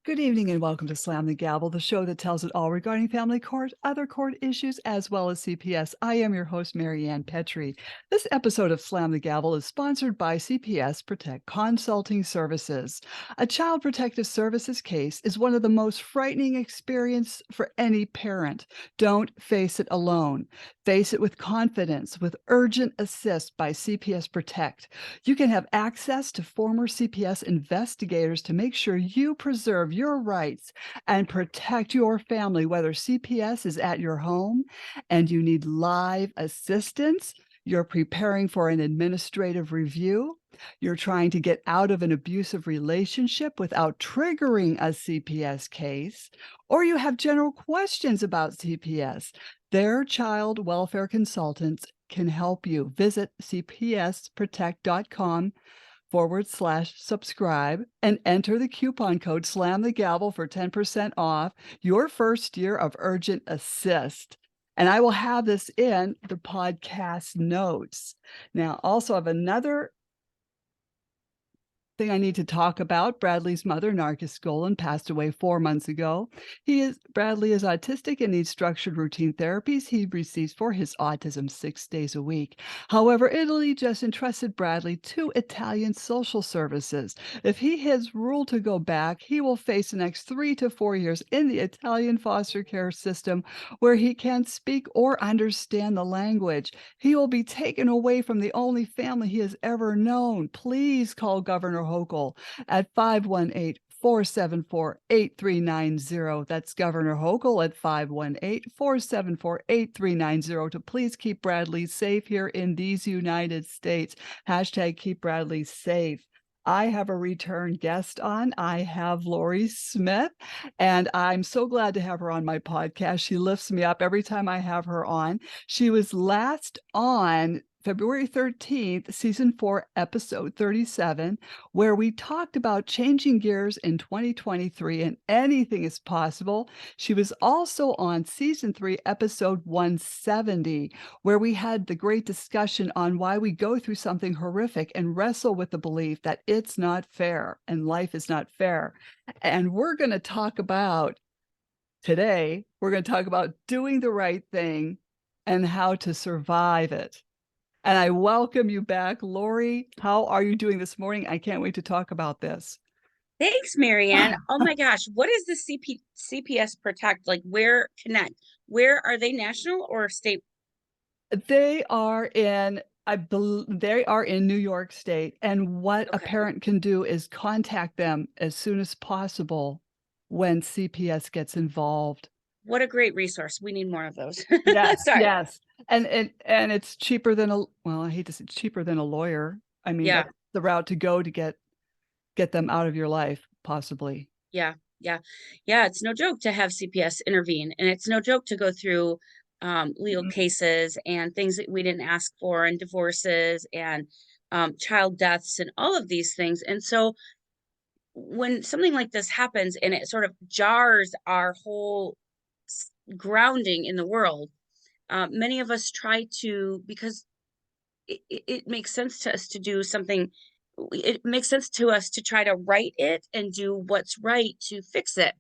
Good evening and welcome to Slam the Gavel, the show that tells it all regarding family court, other court issues, as well as CPS. I am your host, Marianne Petrie. This episode of Slam the Gavel is sponsored by CPS Protect Consulting Services. A child protective services case is one of the most frightening experiences for any parent. Don't face it alone. Face it with confidence, with urgent assist by CPS Protect. You can have access to former CPS investigators to make sure you preserve your rights and protect your family, whether CPS is at your home and you need live assistance, you're preparing for an administrative review, you're trying to get out of an abusive relationship without triggering a CPS case, or you have general questions about CPS. Their child welfare consultants can help you. Visit cpsprotect.com/subscribe and enter the coupon code Slam the Gavel for 10% off your first year of urgent assist. And I will have this in the podcast notes. Now, also I have another thing I need to talk about. Bradley's mother, Narcisse Golan, passed away 4 months ago. Bradley is autistic and needs structured routine therapies he receives for his autism 6 days a week. However, Italy just entrusted Bradley to Italian social services. If he has ruled to go back, he will face the next 3 to 4 years in the Italian foster care system where he can't speak or understand the language. He will be taken away from the only family he has ever known. Please call Governor Hochul at 518-474-8390. That's Governor Hochul at 518-474-8390 to please keep Bradley safe here in these United States. Hashtag keep Bradley safe. I have a return guest on. I have Laurie Smith, and I'm so glad to have her on my podcast. She lifts me up every time I have her on. She was last on February 13th, season 4, episode 37, where we talked about changing gears in 2023 and anything is possible. She was also on season 3, episode 170, where we had the great discussion on why we go through something horrific and wrestle with the belief that it's not fair and life is not fair. And we're going to talk about doing the right thing and how to survive it. And I welcome you back, Laurie. How are you doing this morning? I can't wait to talk about this. Thanks, Marianne. Oh my gosh, what is the CPS Protect? Like, where connect? Where are they, national or state? They are in they are in New York State, and what a Okay. parent can do is contact them as soon as possible when CPS gets involved. What a great resource. We need more of those. Yes, Sorry. yes. And it's cheaper than I hate to say cheaper than a lawyer. I mean, Yeah, that's the route to go to get them out of your life, possibly. yeah, yeah. Yeah, it's no joke to have CPS intervene, and it's no joke to go through legal Mhm. cases and things that we didn't ask for, and divorces and child deaths and all of these things. And so when something like this happens and it sort of jars our whole grounding in the world, many of us try to, because it makes sense to us to do something. It makes sense to us to try to right it and do what's right to fix it.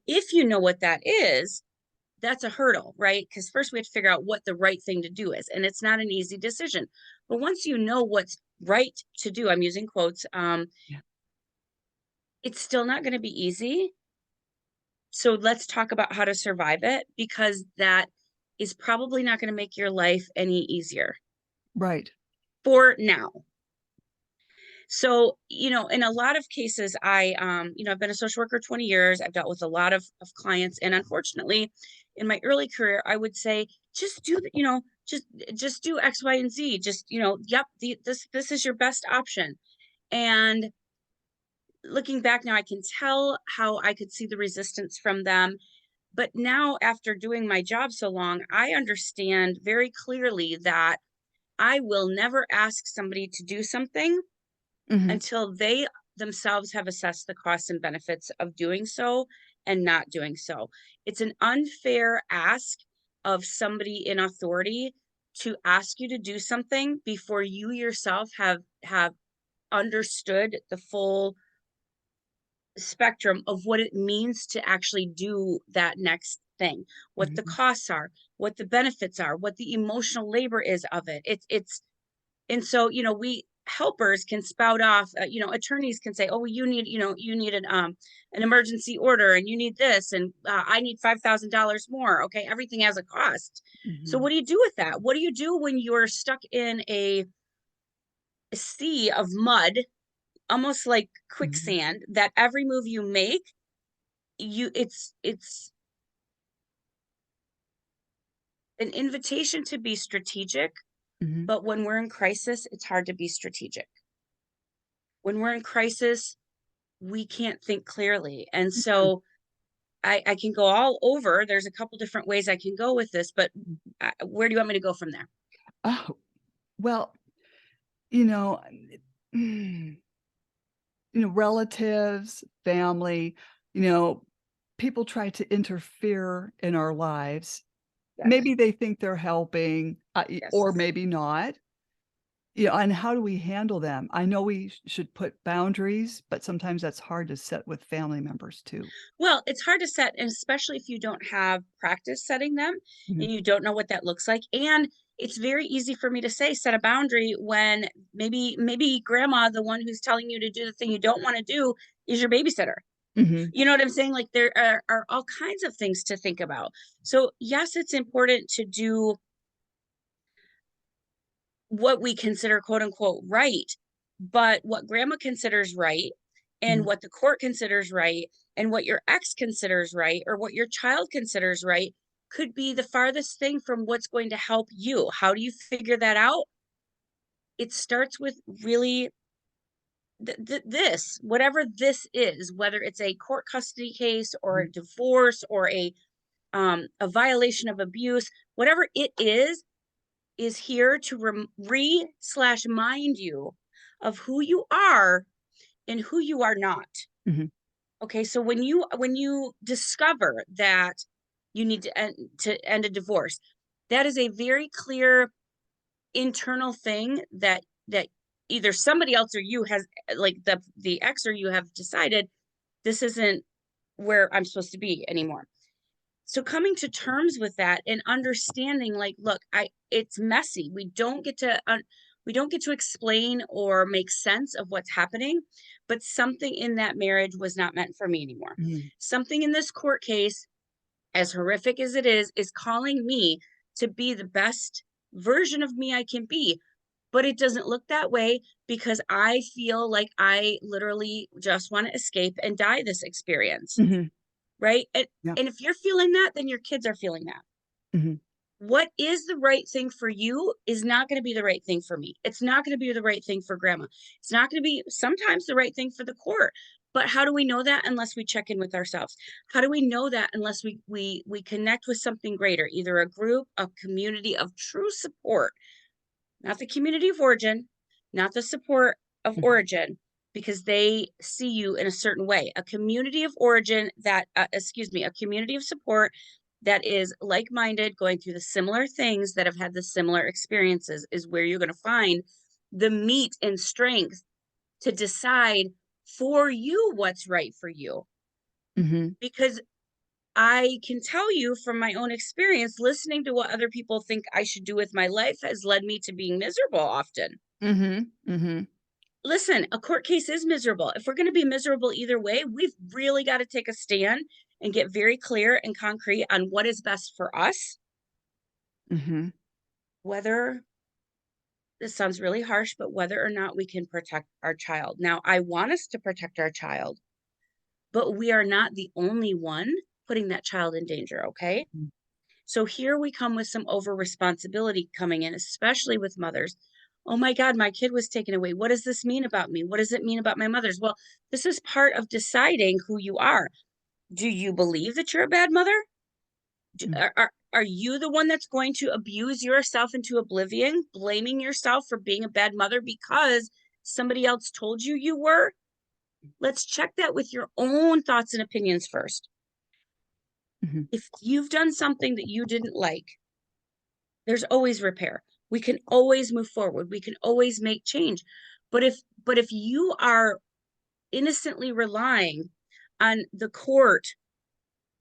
If you know what that is, that's a hurdle, right? Because first we have to figure out what the right thing to do is, and it's not an easy decision. But once you know what's right to do, I'm using quotes. Yeah. It's still not going to be easy. So let's talk about how to survive it, because that is probably not going to make your life any easier Right. for now. So, in a lot of cases, I've been a social worker 20 years. I've dealt with a lot of clients. And unfortunately, in my early career, I would say, just do, just do X, Y, and Z. Just, yep, this is your best option. And looking back now, I can tell how I could see the resistance from them. But now, after doing my job so long, I understand very clearly that I will never ask somebody to do something Mhm. until they themselves have assessed the costs and benefits of doing so and not doing so. It's an unfair ask of somebody in authority to ask you to do something before you yourself have understood the full spectrum of what it means to actually do that next thing, what the Mhm. costs are, what the benefits are, what the emotional labor is of it. And so, we helpers can spout off, attorneys can say, oh, well, you need an emergency order, and you need this, and I need $5,000 more. Okay. Everything has a cost. So Mhm. what do you do with that? What do you do when you're stuck in a sea of mud, almost like Mhm. quicksand, that every move you make, it's an invitation to be strategic, Mhm. but when we're in crisis, it's hard to be strategic. When we're in crisis, we can't think clearly. And Mhm. so I can go all over. There's a couple different ways I can go with this, but where do you want me to go from there? Oh, well, you know, mm, relatives, family, you know, people try to interfere in our lives. Yes. Maybe they think they're helping, or Yes. maybe not. Yeah, and how do we handle them? I know we should put boundaries, but sometimes that's hard to set with family members too. Well, it's hard to set, and especially if you don't have practice setting them Mhm. and you don't know what that looks like. And it's very easy for me to say set a boundary when maybe grandma, the one who's telling you to do the thing you don't want to do, is your babysitter. Mhm. You know what I'm saying? Like there are all kinds of things to think about. So yes, it's important to do what we consider quote unquote right, but what grandma considers right, and Mhm. what the court considers right, and what your ex considers right, or what your child considers right, could be the farthest thing from what's going to help you. How do you figure that out? It starts with really this, whatever this is, whether it's a court custody case or Mhm. a divorce or a violation of abuse, whatever it is here to re slash mind you of who you are and who you are not. Mhm. Okay, so when you discover that you need to end a divorce, that is a very clear internal thing that either somebody else or you has, like the ex or you have decided this isn't where I'm supposed to be anymore. So coming to terms with that and understanding, like, look, I it's messy. We don't get to explain or make sense of what's happening, but something in that marriage was not meant for me anymore. Mhm. Something in this court case, as horrific as it is calling me to be the best version of me I can be, but it doesn't look that way because I feel like I literally just want to escape and die this experience, Mhm. right? And, Yeah. and if you're feeling that, then your kids are feeling that. Mhm. What is the right thing for you is not going to be the right thing for me. It's not going to be the right thing for grandma. It's not going to be sometimes the right thing for the court. But how do we know that unless we check in with ourselves? How do we know that unless we connect with something greater, either a group, a community of true support, not the community of origin, not the support of Mhm. origin, because they see you in a certain way. A community of origin that, a community of support that is like minded, going through the similar things, that have had the similar experiences, is where you're going to find the meat and strength to decide for you what's right for you. Mhm. Because I can tell you from my own experience, listening to what other people think I should do with my life has led me to being miserable often. Mhm. Mhm. Listen, a court case is miserable. If we're going to be miserable either way, we've really got to take a stand and get very clear and concrete on what is best for us, Mhm. whether this sounds really harsh, but whether or not we can protect our child. Now, I want us to protect our child, but we are not the only one putting that child in danger, okay? Mhm. So here we come with some over responsibility coming in, especially with mothers. Oh my God, my kid was taken away. What does this mean about me? What does it mean about my mothers? Well, this is part of deciding who you are. Do you believe that you're a bad mother? Mhm. Are you the one that's going to abuse yourself into oblivion, blaming yourself for being a bad mother because somebody else told you you were? Let's check that with your own thoughts and opinions first. Mhm. If you've done something that you didn't like, there's always repair. We can always move forward. We can always make change. But if you are innocently relying on the court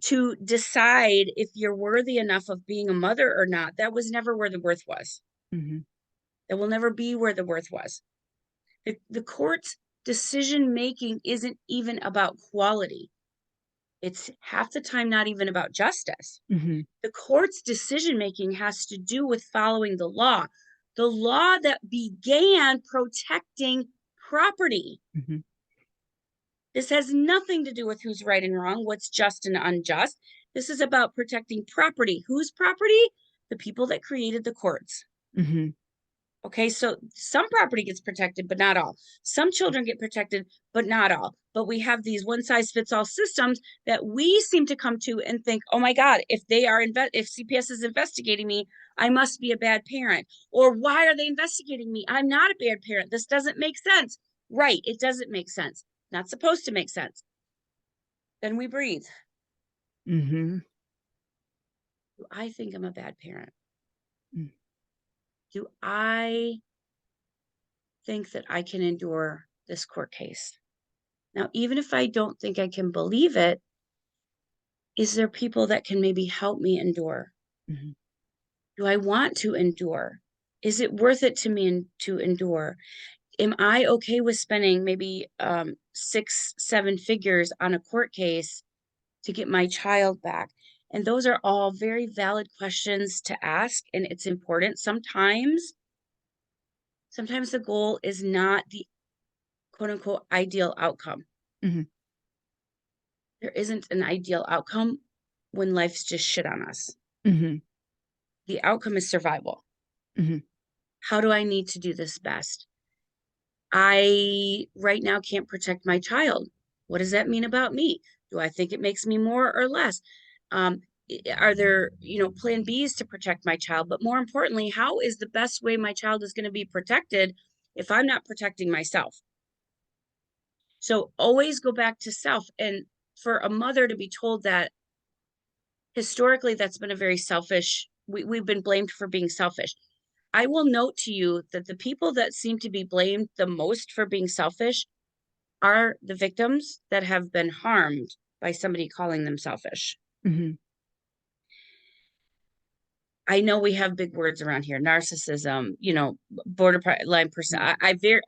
to decide if you're worthy enough of being a mother or not. That was never where the worth was. Mm-hmm. That will never be where the worth was. The court's decision making isn't even about quality. It's half the time not even about justice. Mm-hmm. The court's decision making has to do with following the law that began protecting property. Mm-hmm. This has nothing to do with who's right and wrong, what's just and unjust. This is about protecting property. Whose property? The people that created the courts. Mm-hmm. Okay, so some property gets protected, but not all. Some children get protected, but not all. But we have these one size fits all systems that we seem to come to and think, oh my God, if CPS is investigating me, I must be a bad parent. Or why are they investigating me? I'm not a bad parent. This doesn't make sense. Right, it doesn't make sense. Not supposed to make sense. Then we breathe. Mm-hmm. Do I think I'm a bad parent? Mm. Do I think that I can endure this court case? Now, even if I don't think I can believe it, is there people that can maybe help me endure? Mm-hmm. Do I want to endure? Is it worth it to me to endure? Am I okay with spending maybe 6, 7 figures on a court case to get my child back? And those are all very valid questions to ask, and it's important. Sometimes the goal is not the quote unquote ideal outcome. Mm-hmm. There isn't an ideal outcome when life's just shit on us. Mm-hmm. The outcome is survival. Mm-hmm. How do I need to do this best? I right now can't protect my child. What does that mean about me? Do I think it makes me more or less? Are there, plan Bs to protect my child? But more importantly, how is the best way my child is going to be protected if I'm not protecting myself? So always go back to self. And for a mother to be told that historically, that's been a very selfish, we've been blamed for being selfish. I will note to you that the people that seem to be blamed the most for being selfish are the victims that have been harmed by somebody calling them selfish. Mm-hmm. I know we have big words around here, narcissism, borderline person.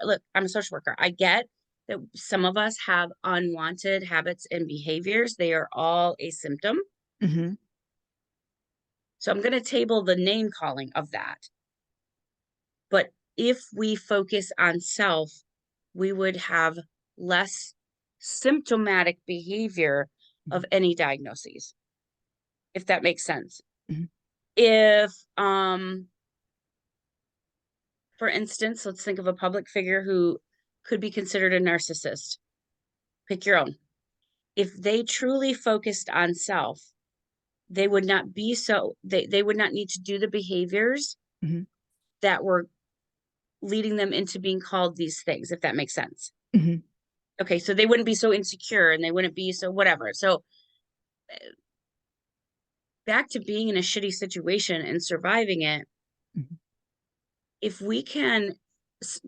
Look, I'm a social worker. I get that some of us have unwanted habits and behaviors. They are all a symptom. Mm-hmm. So I'm going to table the name calling of that. But if we focus on self, we would have less symptomatic behavior of any diagnoses, if that makes sense. Mm-hmm. If, for instance, let's think of a public figure who could be considered a narcissist. Pick your own. If they truly focused on self, they would not be they would not need to do the behaviors Mm-hmm. that were leading them into being called these things, if that makes sense. Mm-hmm. Okay, so they wouldn't be so insecure and they wouldn't be so whatever. So back to being in a shitty situation and surviving it. Mm-hmm. If we can,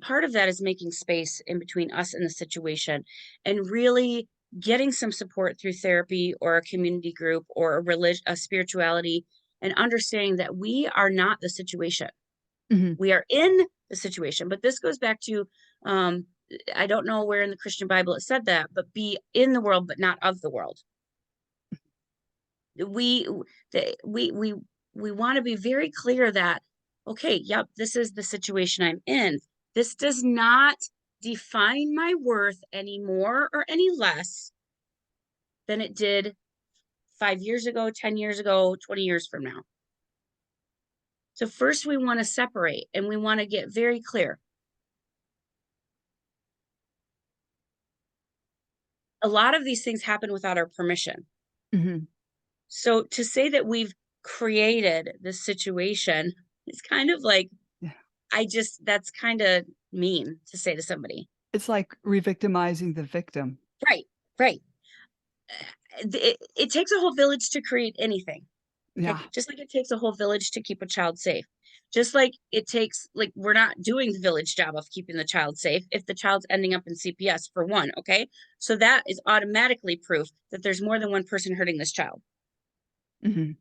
part of that is making space in between us and the situation and really getting some support through therapy or a community group or a spirituality, and understanding that we are not the situation. Mm-hmm. We are in the situation. But this goes back to, I don't know where in the Christian Bible it said that, but be in the world, but not of the world. We want to be very clear that, okay, yep, this is the situation I'm in. This does not define my worth any more or any less than it did 5 years ago, 10 years ago, 20 years from now. So first we want to separate and we want to get very clear. A lot of these things happen without our permission. Mm-hmm. So to say that we've created this situation is kind of like, Yeah. that's kind of mean to say to somebody. It's like re-victimizing the victim. Right, right. It takes a whole village to create anything. Okay, Yeah. just like it takes a whole village to keep a child safe. Just like it takes, like, we're not doing the village job of keeping the child safe if the child's ending up in CPS, for one. Okay. So that is automatically proof that there's more than one person hurting this child. Mm-hmm.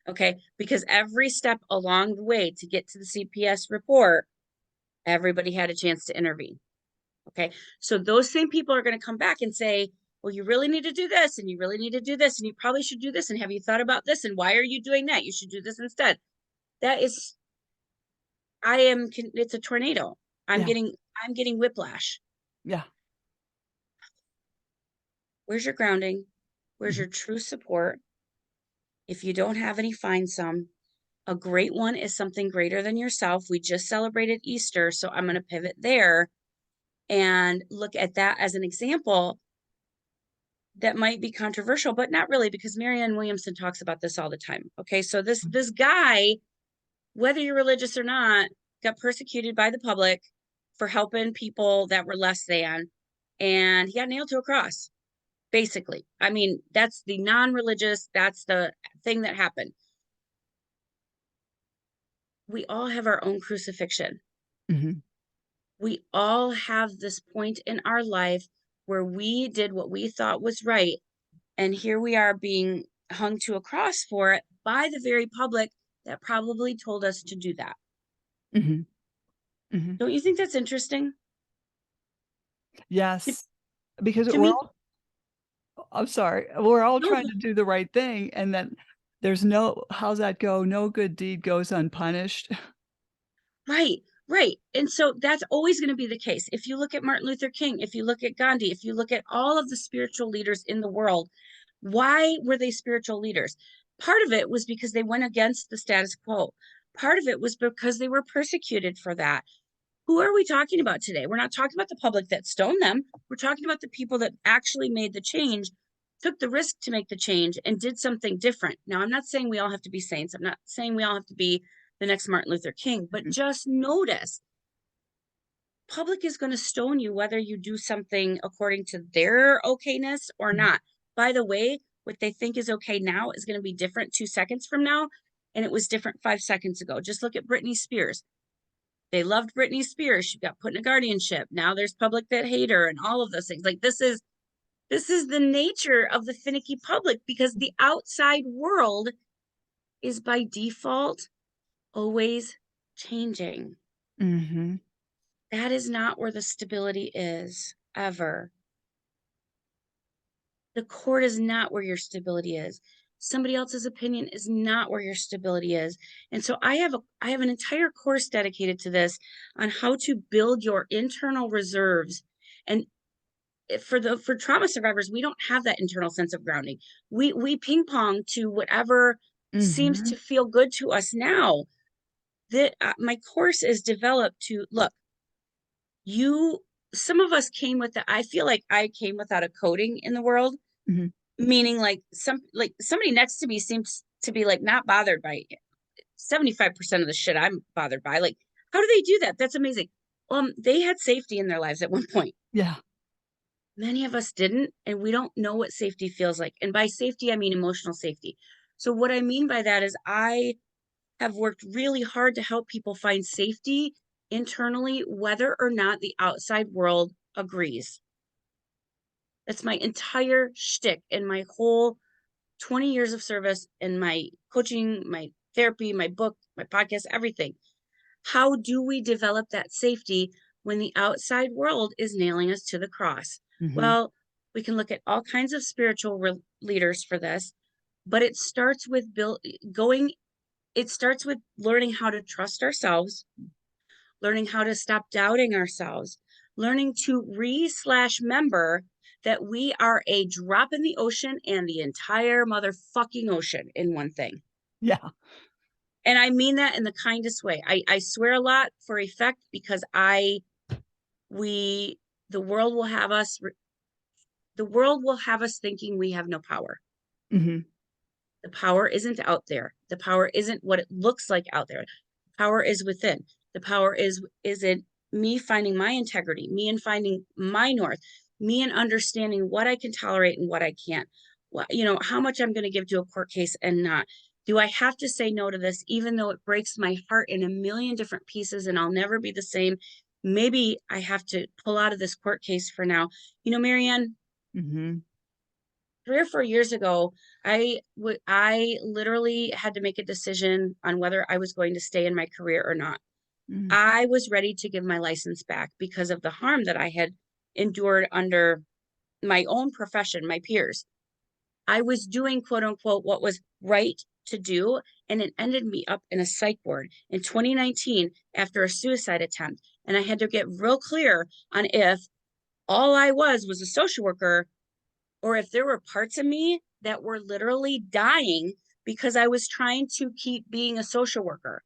Okay. Because every step along the way to get to the CPS report, everybody had a chance to intervene. Okay. So those same people are going to come back and say, well, you really need to do this, and you really need to do this, and you probably should do this. And have you thought about this? And why are you doing that? You should do this instead. That is, it's a tornado. I'm Yeah. getting whiplash. Yeah. Where's your grounding? Where's Mm-hmm. your true support? If you don't have any, find some. A great one is something greater than yourself. We just celebrated Easter, so I'm going to pivot there and look at that as an example that might be controversial, but not really, because Marianne Williamson talks about this all the time. Okay, so this guy, whether you're religious or not, got persecuted by the public for helping people that were less than, and he got nailed to a cross. Basically, I mean, that's the non-religious, that's the thing that happened. We all have our own crucifixion. Mm-hmm. We all have this point in our life where we did what we thought was right, and here we are being hung to a cross for it by the very public that probably told us to do that. Mm-hmm. Mm-hmm. Don't you think that's interesting? To, Yes, because to we're me, all, I'm sorry, we're all no, trying to do the right thing, and then there's no, how's that go? No good deed goes unpunished. right, right. And so that's always going to be the case. If you look at Martin Luther King, if you look at Gandhi, if you look at all of the spiritual leaders in the world, why were they spiritual leaders? Part of it was because they went against the status quo. Part of it was because they were persecuted for that. Who are we talking about today? We're not talking about the public that stoned them. We're talking about the people that actually made the change, took the risk to make the change, and did something different. Now, I'm not saying we all have to be saints. I'm not saying we all have to be the next Martin Luther King, but Mhm. just notice, public is going to stone you whether you do something according to their okayness or Mhm. not. By the way, what they think is okay now is going to be different 2 seconds from now, and it was different 5 seconds ago. Just look at Britney Spears. They loved Britney Spears. She got put in a guardianship. Now there's public that hate her and all of those things. Like, this is the nature of the finicky public, because the outside world is by default always changing. Mhm. That is not where the stability is ever. The court is not where your stability is. Somebody else's opinion is not where your stability is. And so I have an entire course dedicated to this, on how to build your internal reserves. And for trauma survivors, we don't have that internal sense of grounding. We ping pong to whatever seems to Mhm. feel good to us now. That my course is developed to look, you some of us came with the I feel like I came without a coding in the world, Mhm. meaning like somebody next to me seems to be like not bothered by 75% of the shit I'm bothered by. Like, how do they do that? That's amazing. They had safety in their lives at one point. Yeah. Many of us didn't, and we don't know what safety feels like. And by safety, I mean emotional safety. So what I mean by that is I have worked really hard to help people find safety internally, whether or not the outside world agrees. That's my entire shtick in my whole 20 years of service, in my coaching, my therapy, my book, my podcast, everything. How do we develop that safety when the outside world is nailing us to the cross? Mhm. Well, we can look at all kinds of spiritual leaders for this, but going it starts with learning how to trust ourselves, learning how to stop doubting ourselves, learning to re/member that we are a drop in the ocean and the entire motherfucking ocean in one thing. Yeah. And I mean that in the kindest way. I swear a lot for effect, because we, the world will have us, thinking we have no power. Mhm. The power isn't out there. The power isn't what it looks like out there. Power is within. The power is in me finding my integrity, me and finding my north, me and understanding what I can tolerate and what I can't. How much I'm going to give to a court case and not. Do I have to say no to this, even though it breaks my heart in a million different pieces and I'll never be the same? Maybe I have to pull out of this court case for now. Marianne, Mhm. 3 or 4 years ago, I literally had to make a decision on whether I was going to stay in my career or not. Mm. I was ready to give my license back because of the harm that I had endured under my own profession, my peers. I was doing, quote unquote, what was right to do, and it ended me up in a psych ward in 2019 after a suicide attempt. And I had to get real clear on if all I was a social worker, or if there were parts of me that were literally dying because I was trying to keep being a social worker,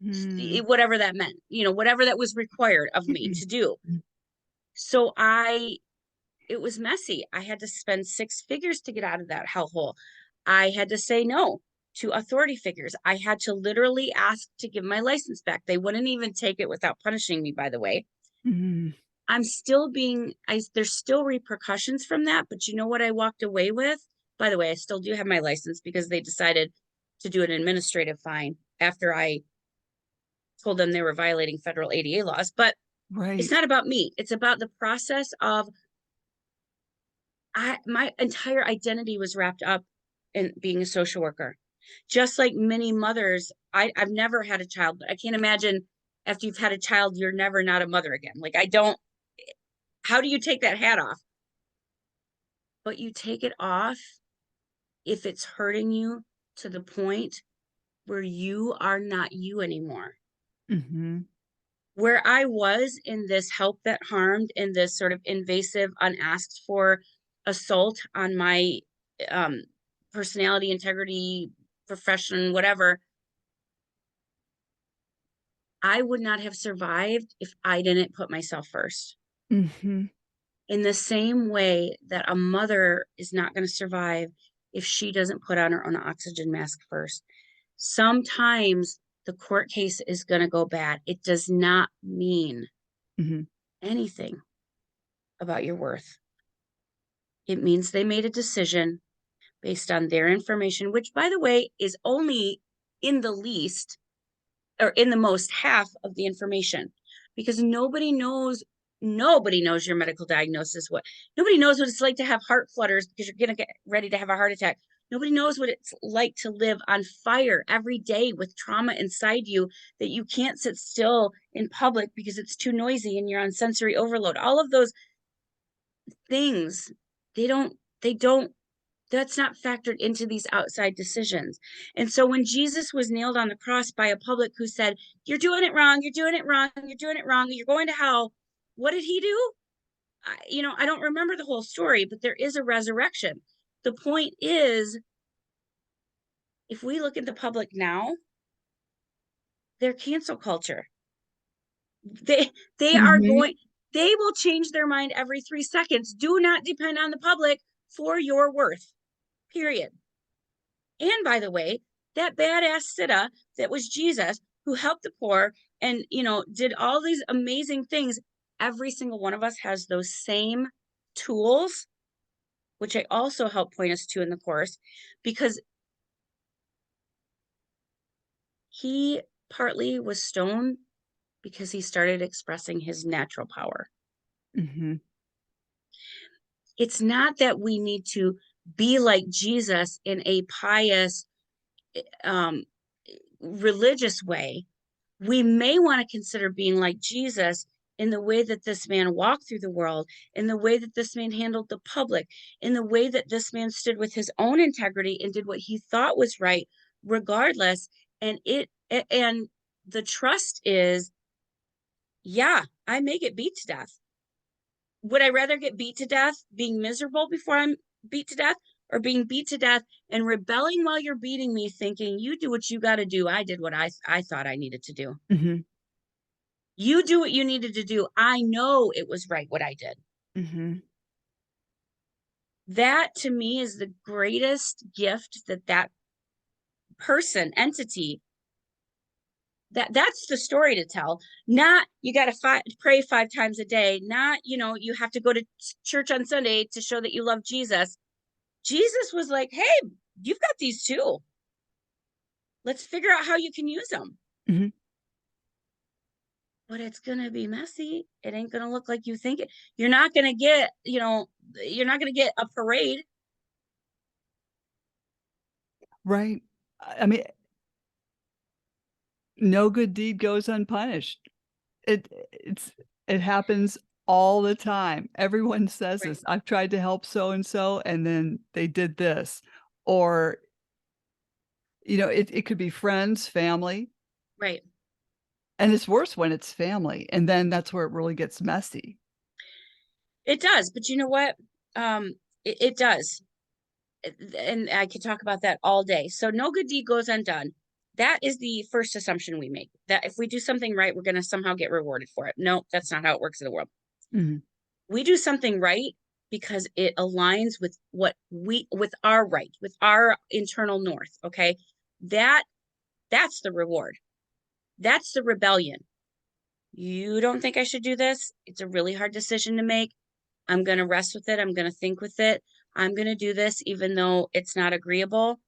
Mm. whatever that meant, whatever that was required of me to do. So it was messy. I had to spend six figures to get out of that hellhole. I had to say no to authority figures. I had to literally ask to give my license back. They wouldn't even take it without punishing me, by the way. Mhm. I'm still there's still repercussions from that, but you know what I walked away with? By the way, I still do have my license because they decided to do an administrative fine after I told them they were violating federal ADA laws. But it's Right. not about me. It's about the process of my entire identity was wrapped up in being a social worker. Just like many mothers, I've never had a child, but I can't imagine after you've had a child, you're never not a mother again. Like, I don't, how do you take that hat off? But you take it off if it's hurting you to the point where you are not you anymore. Mhm. Where I was in this help that harmed, in this sort of invasive, unasked for assault on my um, personality, integrity, profession, whatever, I would not have survived if I didn't put myself first. Mhm. In the same way that a mother is not going to survive if she doesn't put on her own oxygen mask first. Sometimes the court case is going to go bad. It does not mean Mhm. anything about your worth. It means they made a decision based on their information, which, by the way, is only in the least or in the most half of the information, because nobody knows your medical diagnosis. Nobody knows what it's like to have heart flutters because you're going to get ready to have a heart attack. Nobody knows what it's like to live on fire every day with trauma inside you that you can't sit still in public because it's too noisy and you're on sensory overload. All of those things, they don't that's not factored into these outside decisions. And so when Jesus was nailed on the cross by a public who said, "You're doing it wrong, you're doing it wrong, you're doing it wrong, you're going to hell," what did he do? I don't remember the whole story, but there is a resurrection. The point is, if we look at the public now, they're cancel culture. They they are Mhm. going they will change their mind every 3 seconds. Do not depend on the public for your worth. Period. And by the way, that badass sitta that was Jesus, who helped the poor and, did all these amazing things, every single one of us has those same tools, which I also help point us to in the course, because he partly was stoned because he started expressing his natural power. Mhm. It's not that we need to be like Jesus in a pious, um, religious way. We may want to consider being like Jesus in the way that this man walked through the world, in the way that this man handled the public, in the way that this man stood with his own integrity and did what he thought was right, regardless. And the trust is, yeah, I may get beat to death. Would I rather get beat to death being miserable before I'm beat to death, or being beat to death and rebelling while you're beating me, thinking you do what you got to do? I did what I thought I needed to do. Mhm. You do what you needed to do. I know it was right what I did. Mhm. That to me is the greatest gift that person, entity, that's the story to tell. Not you got to pray 5 times a day. Not, you have to go to church on Sunday to show that you love Jesus. Jesus was like, hey, you've got these too. Let's figure out how you can use them. Mhm. But it's gonna be messy. It ain't gonna look like you think it. You're not gonna get, you're not gonna get a parade. Right. I mean, no good deed goes unpunished. It's it happens all the time. Everyone says Right. this, "I've tried to help so and so, and then they did this." Or, it could be friends, family, Right. and it's worse when it's family, and then that's where it really gets messy. It does, but you know what? It does. And I could talk about that all day. So no good deed goes undone. That is the first assumption we make. That if we do something right, we're gonna somehow get rewarded for it. No, that's not how it works in the world. Mhm, We do something right because it aligns with with our right, with our internal north. Okay. That that's the reward. That's the rebellion. You don't think I should do this? It's a really hard decision to make. I'm going to rest with it. I'm going to think with it. I'm going to do this even though it's not agreeable,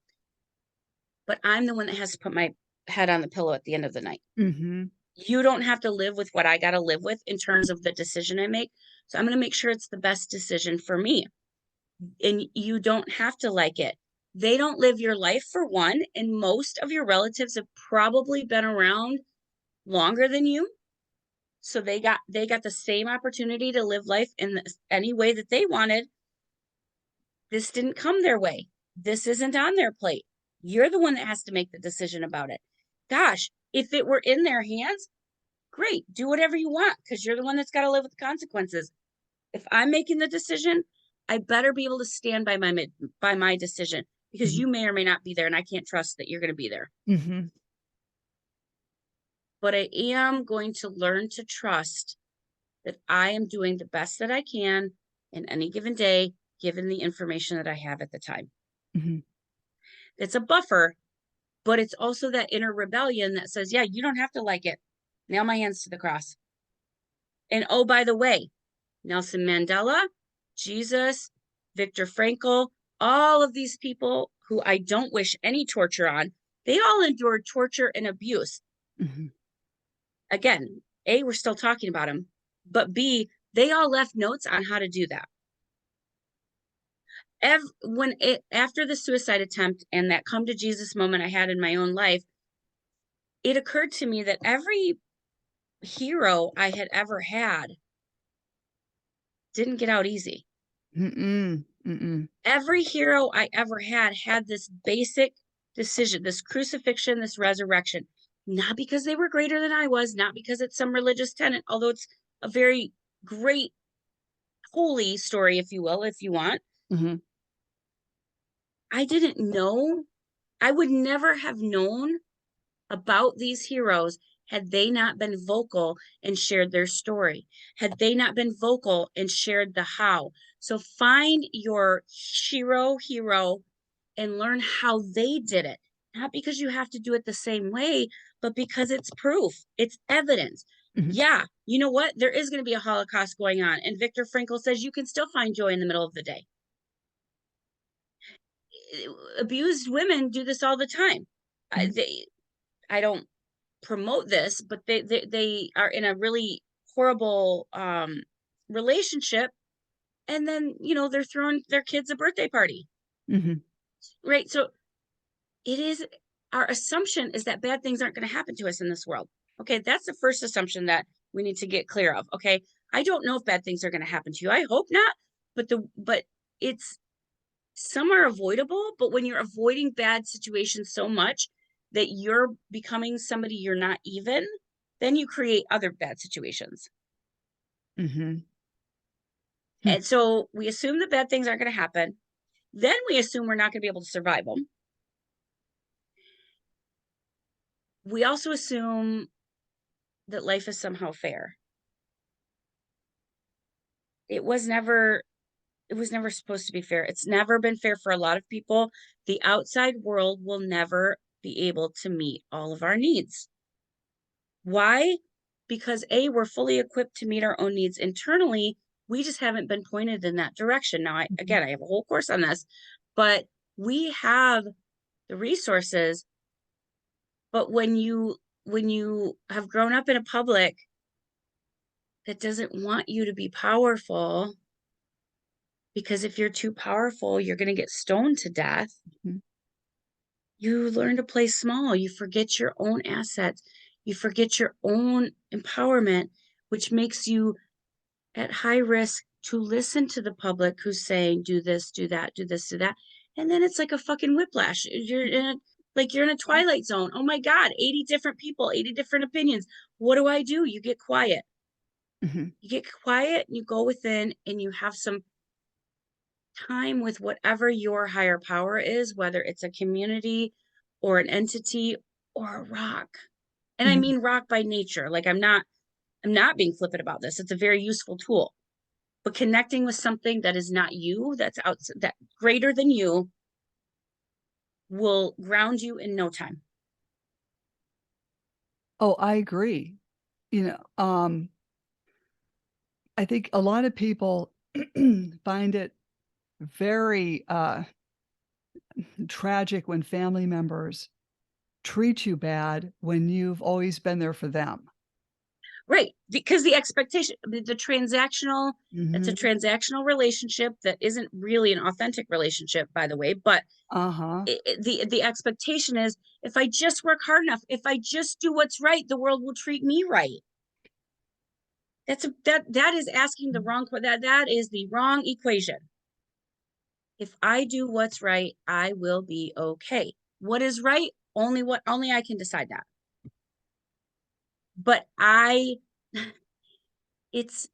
but I'm the one that has to put my head on the pillow at the end of the night. mhm, You don't have to live with what I got to live with in terms of the decision I make. So I'm going to make sure it's the best decision for me. And you don't have to like it. They don't live your life for one, and most of your relatives have probably been around longer than you. So they got the same opportunity to live life in any way that they wanted. This didn't come their way. This isn't on their plate. You're the one that has to make the decision about it. Gosh, if it were in their hands, great, do whatever you want because you're the one that's got to live with the consequences. If I'm making the decision, I better be able to stand by my decision because mhm, you may or may not be there and I can't trust that you're going to be there. mhm, But I am going to learn to trust that I am doing the best that I can in any given day, given the information that I have at the time. mhm, It's a buffer, but it's also that inner rebellion that says, yeah, you don't have to like it. Nail my hands to the cross. And oh, by the way, Nelson Mandela, Jesus, Viktor Frankl, all of these people who I don't wish any torture on, they all endured torture and abuse. mhm, Again, A, we're still talking about them, but B, they all left notes on how to do that. After the suicide attempt and that come to Jesus moment I had in my own life, it occurred to me that every hero I had ever had didn't get out easy. mm-mm, mm-mm, Every hero I ever had this basic decision, this crucifixion, this resurrection, not because they were greater than I was, not because it's some religious tenet, although it's a very great, holy story, if you will, if you want. mhm, I didn't know. I would never have known about these heroes had they not been vocal and shared their story, had they not been vocal and shared the how. So find your hero, and learn how they did it. Not because you have to do it the same way, but because it's proof, it's evidence. mhm, Yeah, you know what? There is going to be a Holocaust going on. And Viktor Frankl says you can still find joy in the middle of the day. Abused women do this all the time. mhm, I don't promote this, but they are in a really horrible relationship, and then they're throwing their kids a birthday party, mhm, right? So it is our assumption is that bad things aren't going to happen to us in this world. Okay, that's the first assumption that we need to get clear of. Okay, I don't know if bad things are going to happen to you. I hope not, but it's some are avoidable, but when you're avoiding bad situations so much that you're becoming somebody you're not even, then you create other bad situations. mhm, hmm, And so we assume that bad things aren't going to happen. Then we assume we're not going to be able to survive them. We also assume that life is somehow fair. It was never it was never supposed to be fair. It's never been fair for a lot of people. The outside world will never be able to meet all of our needs. Why? Because A, we're fully equipped to meet our own needs internally. We just haven't been pointed in that direction. Now, mhm, I have a whole course on this, but we have the resources But when you have grown up in a public that doesn't want you to be powerful, because if you're too powerful, you're going to get stoned to death. Mhm. You learn to play small. You forget your own assets. You forget your own empowerment, which makes you at high risk to listen to the public who's saying, do this, do that, do this, do that. And then it's like a fucking whiplash. You're in a Yeah. twilight zone. Oh my God, 80 different people, 80 different opinions. What do? You get quiet. Mhm. You get quiet and you go within and you have some time with whatever your higher power is, whether it's a community or an entity or a rock. And I Mhm. mean rock by nature. Like I'm not being flippant about this. It's a very useful tool. But connecting with something that is not you, that's outside, that greater than you, will ground you in no time. Oh, I agree. You know, I think a lot of people find it very tragic when family members treat you bad when you've always been there for them. Right. Because the expectation, it's a Mhm. transactional relationship that isn't really an authentic relationship, by the way. But Uh-huh. the expectation is, if I just work hard enough, if I just do what's right, the world will treat me right. That is asking the wrong, that is the wrong equation. If I do what's right, I will be okay. What is right? Only I can decide that. But I it's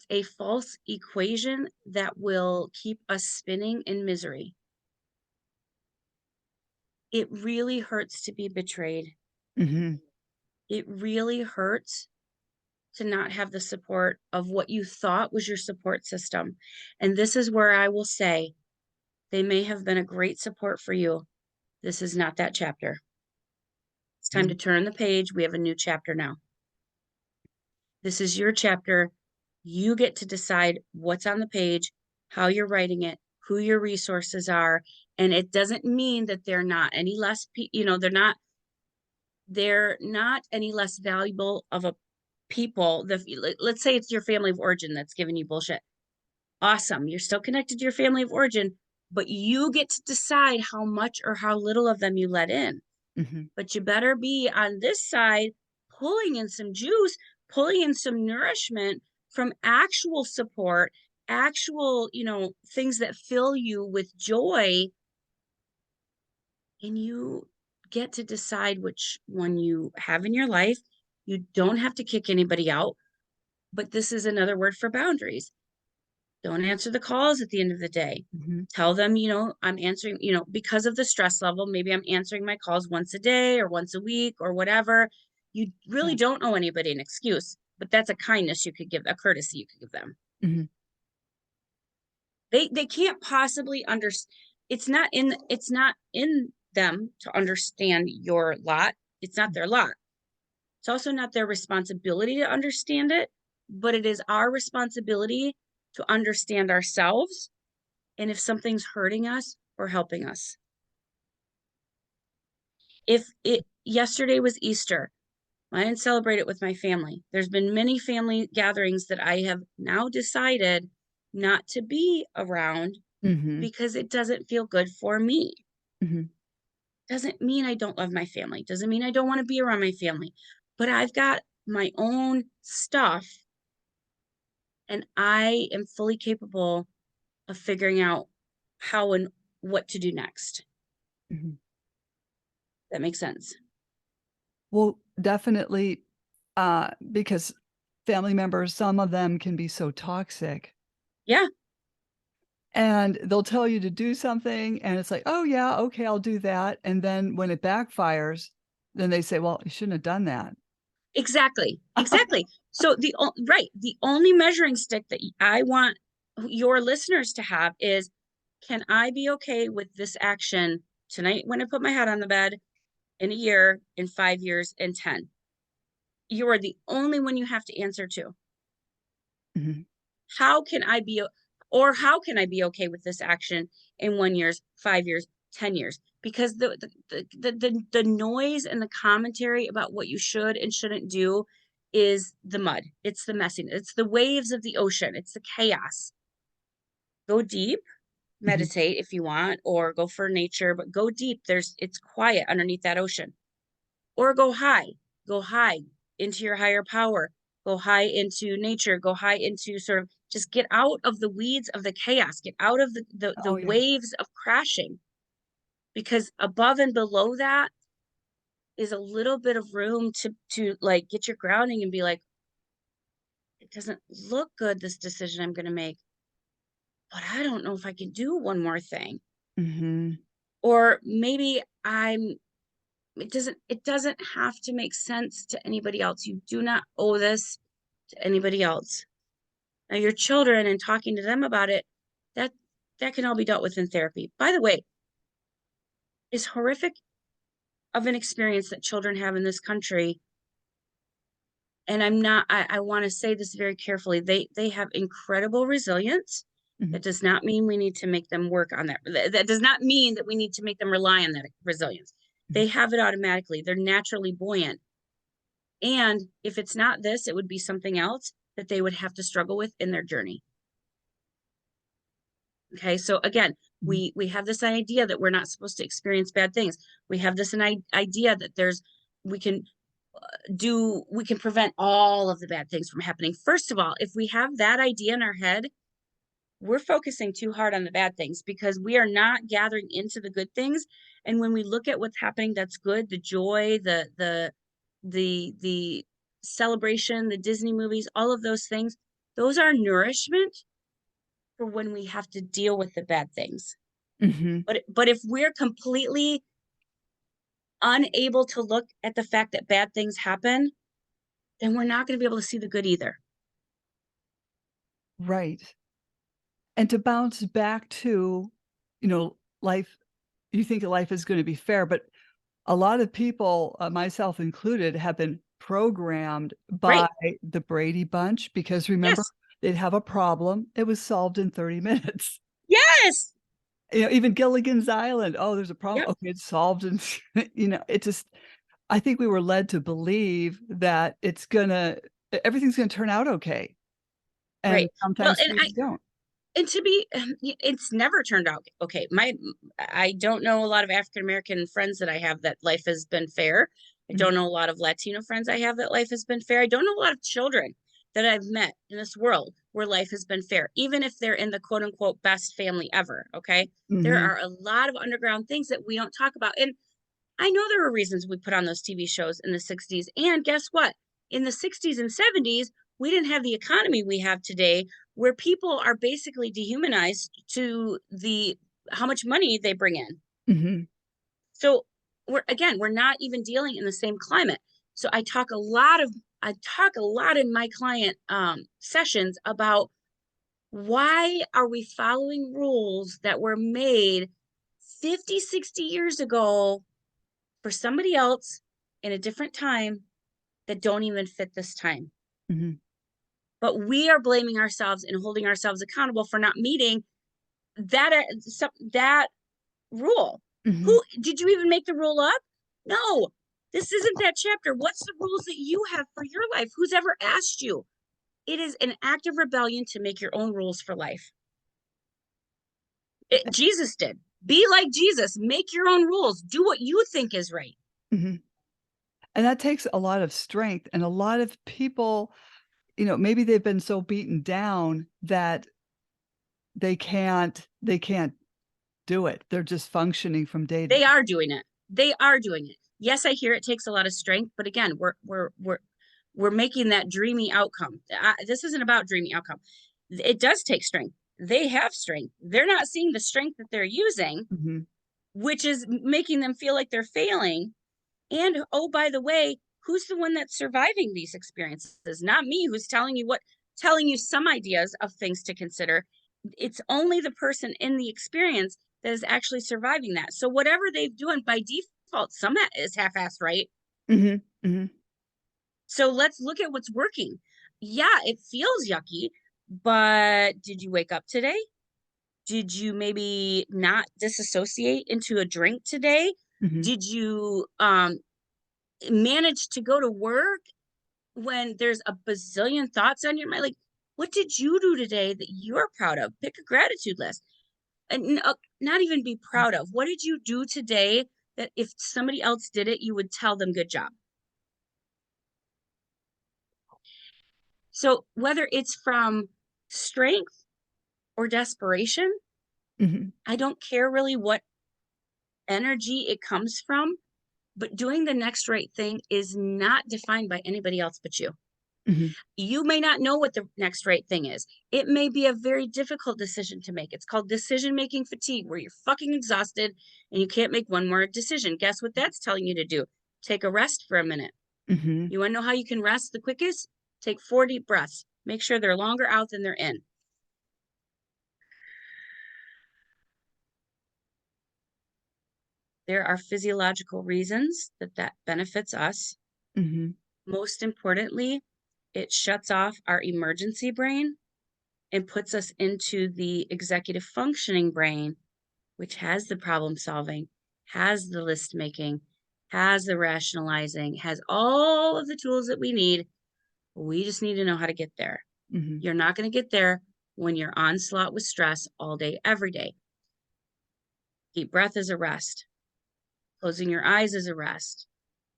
a false equation that will keep us spinning in misery. It really hurts to be betrayed. Mhm. It really hurts to not have the support of what you thought was your support system. And this is where I will say, they may have been a great support for you. This is not that chapter. It's time to Mhm. turn the page. We have a new chapter now. This is your chapter. You get to decide what's on the page, how you're writing it, who your resources are. And it doesn't mean that they're not any less, they're not any less valuable of a people. Let's say it's your family of origin that's giving you bullshit. Awesome. You're still connected to your family of origin, but you get to decide how much or how little of them you let in. Mhm. But you better be on this side pulling in some juice, pulling in some nourishment from actual support, actual, things that fill you with joy. And you get to decide which one you have in your life. You don't have to kick anybody out, but this is another word for boundaries. Don't answer the calls at the end of the day. Mhm. Tell them, I'm answering, because of the stress level, maybe I'm answering my calls once a day or once a week or whatever. You really Yeah. don't owe anybody an excuse, but that's a kindness you could give, a courtesy you could give them. Mhm. They can't possibly understand. It's not in them to understand your lot. It's not their lot. It's also not their responsibility to understand it, but it is our responsibility to understand ourselves, and if something's hurting us or helping us. If it Yesterday was Easter, I didn't celebrate it with my family. There's been many family gatherings that I have now decided not to be around Mhm. because it doesn't feel good for me. Mhm. Doesn't mean I don't love my family. Doesn't mean I don't want to be around my family. But I've got my own stuff, and I am fully capable of figuring out how and what to do next. Mhm. That makes sense. Well, definitely, because family members, some of them can be so toxic, Yeah, and they'll tell you to do something, and it's like, "Oh, yeah, okay, I'll do that," and then when it backfires, then they say, "Well, you shouldn't have done that." exactly. Exactly. So the only measuring stick that I want your listeners to have is, can I be okay with this action tonight when I put my head on the bed, in a year, in 5 years, in 10? You are the only one you have to answer to. Mhm. How can I be, or how can I be okay with this action in 1 year, 5 years, 10 years? because the noise and the commentary about what you should and shouldn't do is the mud. It's the messiness. It's the waves of the ocean. It's the chaos. Go deep, Mhm. meditate if you want, or go for nature, but go deep. It's quiet underneath that ocean. Or go high into your higher power, go high into nature, go high into sort of just get out of the weeds of the chaos, get out of the Oh, yeah. waves of crashing, because above and below that is a little bit of room to like get your grounding and be like, it doesn't look good, this decision I'm going to make, but I don't know if I can do one more thing. Mhm. Or maybe I'm it doesn't have to make sense to anybody else. You do not owe this to anybody else. Now your children and talking to them about it, that that can all be dealt with in therapy. By the way, as horrific of an experience that children have in this country, and I want to say this very carefully, they have incredible resilience. Mhm. That does not mean we need to make them work on that. That does not mean that we need to make them rely on that resilience. Mhm. They have it automatically. They're naturally buoyant. And if it's not this, it would be something else that they would have to struggle with in their journey. Okay. So again, Mhm. we have this idea that we're not supposed to experience bad things. We have this idea that we can we can prevent all of the bad things from happening. First of all, if we have that idea in our head, we're focusing too hard on the bad things because we are not gathering into the good things. And when we look at what's happening that's good, the joy, the celebration, the Disney movies, all of those things, those are nourishment for when we have to deal with the bad things. Mhm. But if we're completely unable to look at the fact that bad things happen, then we're not going to be able to see the good either. Right. And to bounce back to, life, you think life is gonna be fair, but a lot of people, myself included, have been programmed by Right. the Brady Bunch because remember, Yes. they'd have a problem, it was solved in 30 minutes. Yes. Even Gilligan's Island, "Oh, there's a problem. Yep. Okay, it's solved," and it just I think we were led to believe that everything's gonna turn out okay, and Right. Well, sometimes things don't. and to be it's never turned out okay. I don't know a lot of African American friends that I have that life has been fair. I Mhm, don't know a lot of Latino friends I have that life has been fair. I don't know a lot of children that I've met in this world where life has been fair, even if they're in the quote unquote best family ever. Okay. There mhm, are a lot of underground things that we don't talk about. And I know there were reasons we put on those TV shows in the 60s. And guess what? In the 60s and 70s, we didn't have the economy we have today, where people are basically dehumanized to the how much money they bring in. mhm, So we're not even dealing in the same climate. So I talk a lot in my client sessions about why are we following rules that were made 50, 60 years ago for somebody else in a different time that don't even fit this time. mhm, But we are blaming ourselves and holding ourselves accountable for not meeting that rule. mhm. Who did you even make the rule up? No, this isn't that chapter. What's the rules that you have for your life? Who's ever asked you? It is an act of rebellion to make your own rules for life. Jesus did. Be like Jesus. Make your own rules. Do what you think is right. Mhm. And that takes a lot of strength, and a lot of people, maybe they've been so beaten down that they can't do it. They're just functioning from day to They day. are doing it. They are doing it. Yes, I hear it takes a lot of strength, but again, we're making that dreamy outcome. This isn't about dreamy outcome. It does take strength. They have strength. They're not seeing the strength that they're using, Mhm, which is making them feel like they're failing. And oh, by the way, who's the one that's surviving these experiences? Not me, who's telling you some ideas of things to consider. It's only the person in the experience that is actually surviving that. So whatever they're doing by default, some is half-assed, right? mhm, mhm. So let's look at what's working. Yeah, it feels yucky, but did you wake up today? Did you maybe not disassociate into a drink today? Mhm. Did you manage to go to work when there's a bazillion thoughts on your mind? Like, what did you do today that you're proud of? Pick a gratitude list. And not even be proud of. What did you do today that if somebody else did it, you would tell them good job? So whether it's from strength or desperation, Mhm. I don't care really what energy it comes from, but doing the next right thing is not defined by anybody else but you. Mhm. You may not know what the next right thing is. It may be a very difficult decision to make. It's called decision making fatigue, where you're fucking exhausted and you can't make one more decision. Guess what that's telling you to do? Take a rest for a minute. Mhm. You want to know how you can rest the quickest? Take 4 deep breaths. Make sure they're longer out than they're in. There are physiological reasons that that benefits us. Mhm. Most importantly, it shuts off our emergency brain and puts us into the executive functioning brain, which has the problem solving, has the list making, has the rationalizing, has all of the tools that we need. We just need to know how to get there. Mhm. You're not going to get there when you're onslaught with stress all day, every day. Deep breath is a rest. Closing your eyes is a rest.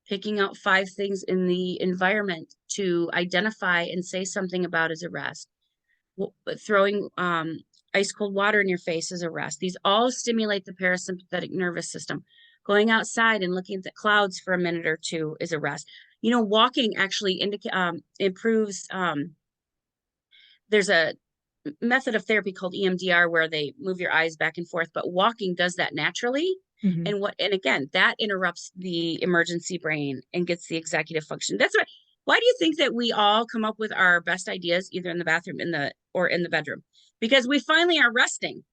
Picking out 5 things in the environment to identify and say something about is a rest. Throwing ice cold water in your face is a rest. These all stimulate the parasympathetic nervous system. Going outside and looking at the clouds for a minute or two is a rest. Walking actually improves. There's a method of therapy called EMDR where they move your eyes back and forth, but walking does that naturally. Mhm. And again, that interrupts the emergency brain and gets the executive function. That's what Why do you think that we all come up with our best ideas either in the bathroom or in the bedroom? Because we finally are resting.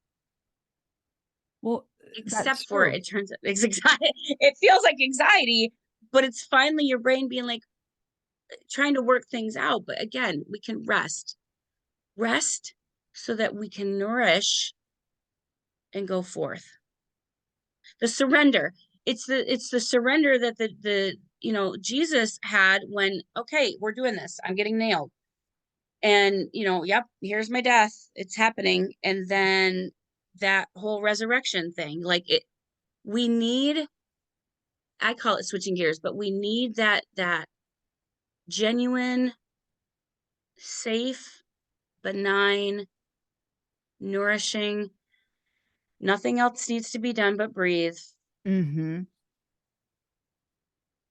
Well, Except that's for true. it turns out it's anxiety. It feels like anxiety, but it's finally your brain being like trying to work things out. But again, we can rest so that we can nourish and go forth. The surrender. It's the surrender that the Jesus had when, okay, we're doing this. I'm getting nailed. And yep, here's my death. It's happening. And then that whole resurrection thing, like it we need, I call it switching gears, but we need that genuine, safe, benign, nourishing, nothing else needs to be done but breathe. Mhm.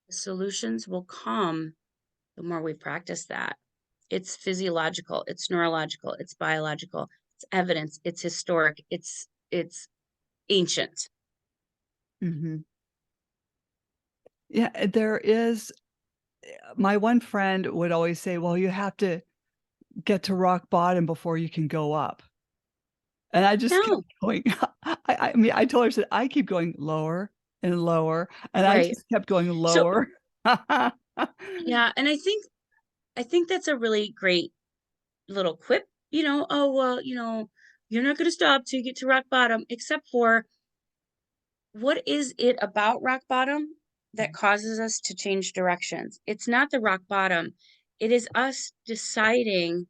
The solutions will come the more we practice that. It's physiological, it's neurological, it's biological, it's evidence, it's historic, it's ancient. Mhm. Yeah, there is my one friend would always say, "Well, you have to get to rock bottom before you can go up." And I just kept No, going. I mean, I told her, I said, "I keep going lower and lower," and I right. just kept going So lower. yeah, and I think that's a really great little quip. Oh well, you're not going to stop till you get to rock bottom. Except for, what is it about rock bottom that causes us to change directions? It's not the rock bottom. It is us deciding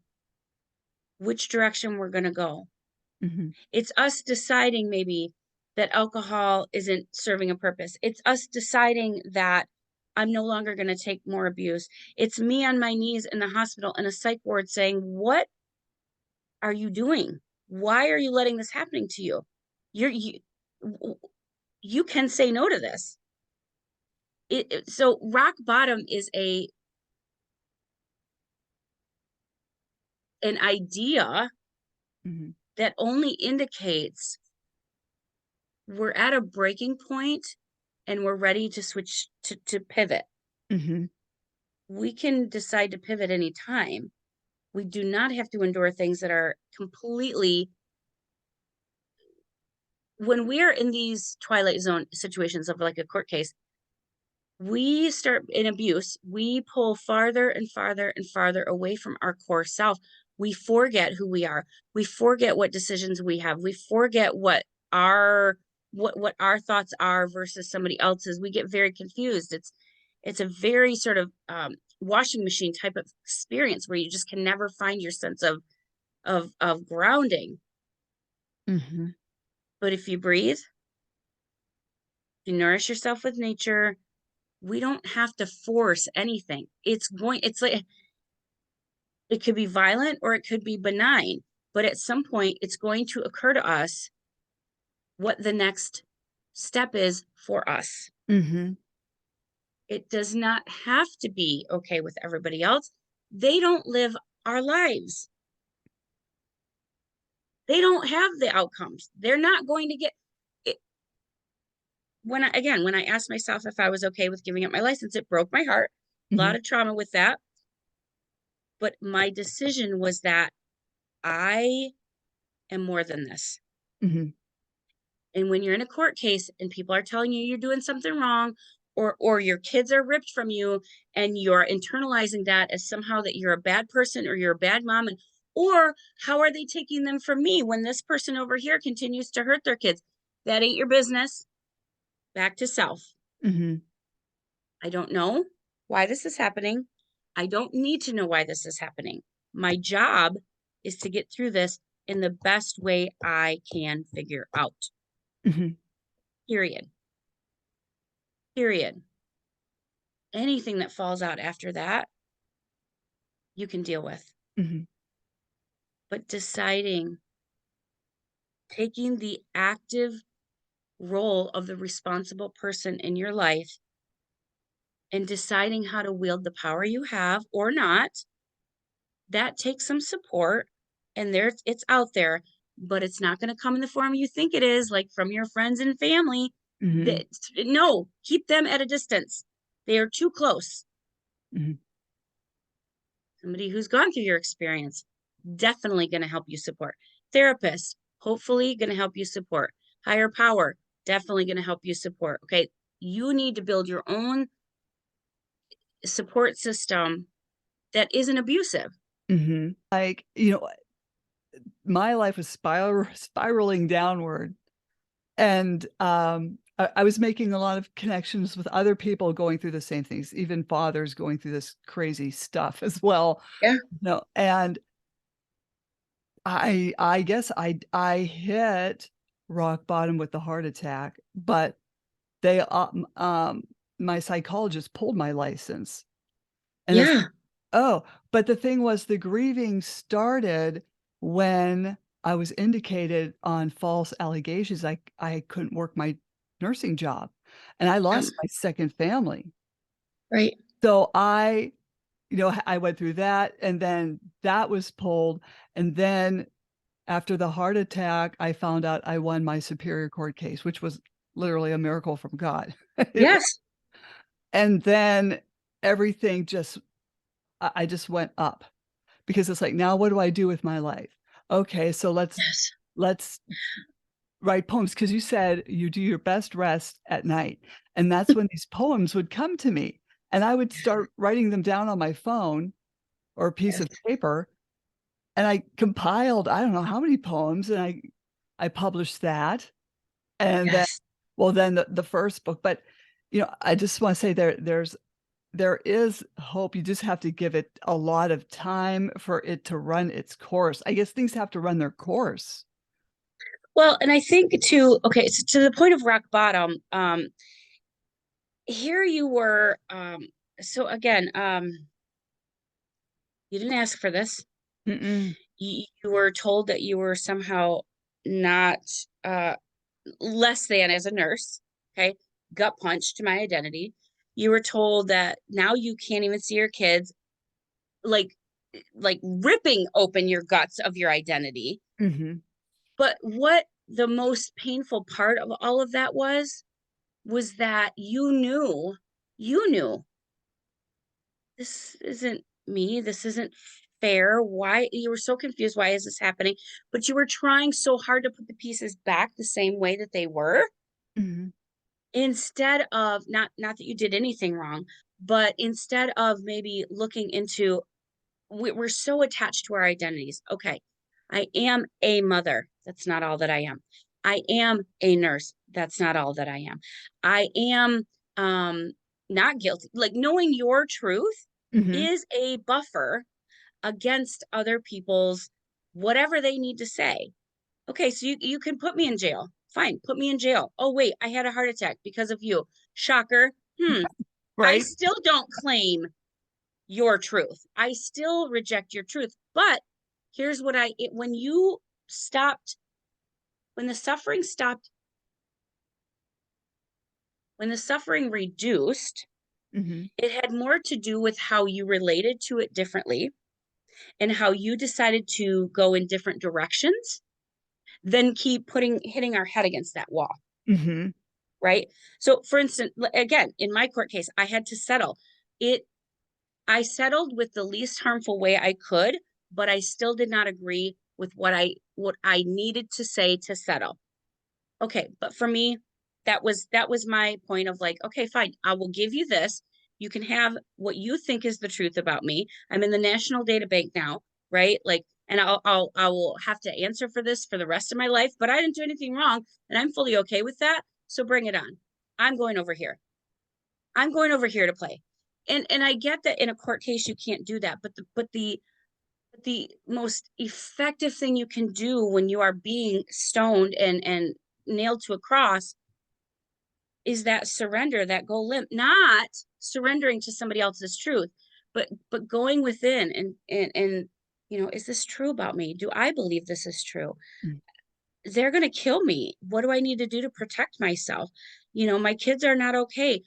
which direction we're going to go. Mhm. It's us deciding maybe that alcohol isn't serving a purpose. It's us deciding that I'm no longer going to take more abuse. It's me on my knees in the hospital in a psych ward saying, "What are you doing? Why are you letting this happening to you? You you can say no to this." So rock bottom is a an idea Mhm. that only indicates we're at a breaking point and we're ready to switch to pivot. Mhm. We can decide to pivot anytime. We do not have to endure things that are completely, when we're in these twilight zone situations of like a court case, we start in abuse, we pull farther and farther and farther away from our core self. we forget who we are. We forget what decisions we have. We forget what our thoughts are versus somebody else's. We get very confused. It's a very sort of washing machine type of experience where you just can never find your sense of grounding. Mm-hmm. But if you breathe, you nourish yourself with nature, we don't have to force anything. It's like, it could be violent or it could be benign, but at some point it's going to occur to us what the next step is for us. Mm-hmm. It does not have to be okay with everybody else. They don't live our lives. They don't have the outcomes. They're not going to get it. When I asked myself if I was okay with giving up my license, it broke my heart. A Mm-hmm. lot of trauma with that. But my decision was that I am more than this. Mm-hmm. And when you're in a court case and people are telling you you're doing something wrong, or your kids are ripped from you and you're internalizing that as somehow that you're a bad person or you're a bad mom, and or how are they taking them from me when this person over here continues to hurt their kids? That ain't your business. Back to self. Mm-hmm. I don't know why this is happening. I don't need to know why this is happening. My job is to get through this in the best way I can figure out. Mm-hmm. Period. Period. Anything that falls out after that, you can deal with. Mm-hmm. But deciding, taking the active role of the responsible person in your life and deciding how to wield the power you have or not, that takes some support, and it's out there, but it's not going to come in the form you think it is, like from your friends and family. Mm-hmm. No, keep them at a distance. They are too close. Mm-hmm. Somebody who's gone through your experience, definitely going to help you support. Therapist, hopefully going to help you support. Higher power, definitely going to help you support. Okay. You need to build your own support system that isn't abusive. Mm-hmm. Like, my life was spiraling downward. And I was making a lot of connections with other people going through the same things, even fathers going through this crazy stuff as well. Yeah. No, and I guess I hit rock bottom with the heart attack, but they my psychologist pulled my license. And it's Yeah. oh, but the thing was the grieving started when I was indicated on false allegations I couldn't work my nursing job, and I Yeah. lost my second family. Right. So I went through that, and then that was pulled, and then after the heart attack, I found out I won my superior court case, which was literally a miracle from God. It wa Yes. and then everything just I just went up. Because it's like, now what do I do with my life? Okay, so Yes. let's write poems. Because you said you do your best rest at night, and that's when these poems would come to me, and I would start writing them down on my phone or a piece Yes. of paper, and I compiled, I don't know how many poems, and I published that, and then Yes. well, then the first book, but, I just wanna say there is hope, you just have to give it a lot of time for it to run its course. I guess things have to run their course. Well, and I think too, okay, so to the point of rock bottom, here you were, so again, you didn't ask for this. Mm-mm. You were told that you were somehow not uh less than as a nurse. Okay. Gut punch to my identity. You were told that now you can't even see your kids, like ripping open your guts of your identity. Mhm. But what the most painful part of all of that was that you knew this isn't me. This isn't fair. Why you were so confused? Why is this happening? But you were trying so hard to put the pieces back the same way that they were, Mhm. instead of, not that you did anything wrong, but instead of maybe looking into we're so attached to our identities. Okay, I am a mother. That's not all that I am. I am a nurse. That's not all that I am. I am um, not guilty. Like knowing your truth Hmm. is a buffer against other people's whatever they need to say. Okay, so you can put me in jail. Fine, put me in jail. Oh, wait, I had a heart attack because of you. Shocker. I Right. still don't claim your truth. I still reject your truth. But here's what when you stopped, when the suffering stopped, when the suffering reduced, Hmm. it had more to do with how you related to it differently and how you decided to go in different directions than keep hitting our head against that wall. Hmm. Right. So for instance, again, in my court case, I had to settle it. I settled with the least harmful way I could, but I still did not agree with what I needed to say to settle. Okay, but for me, that was my point of like, okay, fine, I will give you this. You can have what you think is the truth about me. I'm in the national data bank now, right? Like, and I will have to answer for this for the rest of my life, but I didn't do anything wrong, and I'm fully okay with that. So bring it on. I'm going over here. I'm going over here to play. And I get that in a court case you can't do that, but the most effective thing you can do when you are being stoned and nailed to a cross is that surrender, that go limp, not surrendering to somebody else's truth, but going within and is this true about me? Do I believe this is true? They're going to kill me. What do I need to do to protect myself? My kids are not okay.